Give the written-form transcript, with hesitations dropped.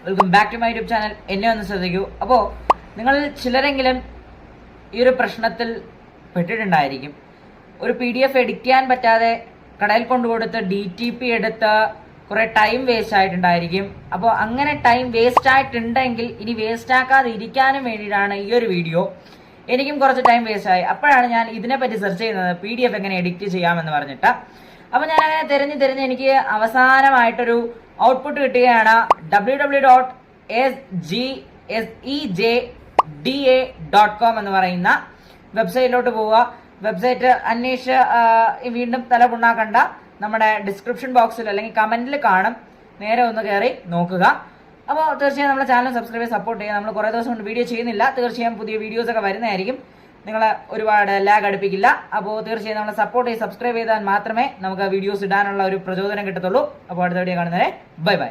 Welcome back to my YouTube channel. എന്നെ ഒന്ന് ശ്രദ്ധിക്കൂ. അപ്പോൾ നിങ്ങൾ ചിലരെങ്കിലും ഈ ഒരു പ്രശ്നത്തിൽ പെട്ടിട്ടുണ്ടായിരിക്കും. ഒരു PDF എഡിറ്റ് ചെയ്യാൻ പറ്റാതെ കടയിൽ കൊണ്ടുകൊടുത്ത് DTP എടുത്ത് കുറെ ടൈം വേസ്റ്റ് ആയിട്ടുണ്ടായിരിക്കും. അപ്പോൾ അങ്ങനെ ടൈം വേസ്റ്റ് ആയിട്ടുണ്ടെങ്കിൽ ഇനി വേസ്റ്റ് ആക്കാതെ ഇരിക്കാനും വേണ്ടിയിട്ടാണ് ഈ ഒരു വീഡിയോ. എനിക്കും കുറച്ച് ടൈം വേസ്റ്റ് ആയി. അപ്പോഴാണ് ഞാൻ ഇതിനെപ്പറ്റി സെർച്ച് ചെയ്യുന്നത്, PDF എങ്ങനെ എഡിറ്റ് ചെയ്യാമെന്ന് പറഞ്ഞിട്ട്. അപ്പോൾ ഞാൻ അങ്ങനെ തിരഞ്ഞ് എനിക്ക് അവസാനമായിട്ടൊരു ഔട്ട്പുട്ട് കിട്ടുകയാണ്. www.sejda.com എന്ന് പറയുന്ന വെബ്സൈറ്റിലോട്ട് പോവുക. വെബ്സൈറ്റ് അന്വേഷിച്ച് വീണ്ടും തലപുണ്ണാക്കണ്ട, നമ്മുടെ ഡിസ്ക്രിപ്ഷൻ ബോക്സിൽ അല്ലെങ്കിൽ കമന്റിൽ കാണും. നേരെ ഒന്ന് കയറി നോക്കുക. അപ്പോൾ തീർച്ചയായും നമ്മുടെ ചാനൽ സബ്സ്ക്രൈബ് ചെയ്ത് സപ്പോർട്ട് ചെയ്യുക. നമ്മൾ കുറേ ദിവസം കൊണ്ട് വീഡിയോ ചെയ്യുന്നില്ല. തീർച്ചയായും പുതിയ വീഡിയോസ് ഒക്കെ വരുന്നതായിരിക്കും. നിങ്ങളെ ഒരുപാട് ലാഗ് അടുപ്പിക്കില്ല. അപ്പോൾ തീർച്ചയായും നമ്മളെ സപ്പോർട്ട് ചെയ്ത് സബ്സ്ക്രൈബ് ചെയ്താൽ മാത്രമേ നമുക്ക് വീഡിയോസ് ഇടാനുള്ള ഒരു പ്രചോദനം കിട്ടത്തുള്ളൂ. അപ്പോൾ അടുത്ത വീഡിയോ കാണുന്നവരെ ബൈ ബൈ.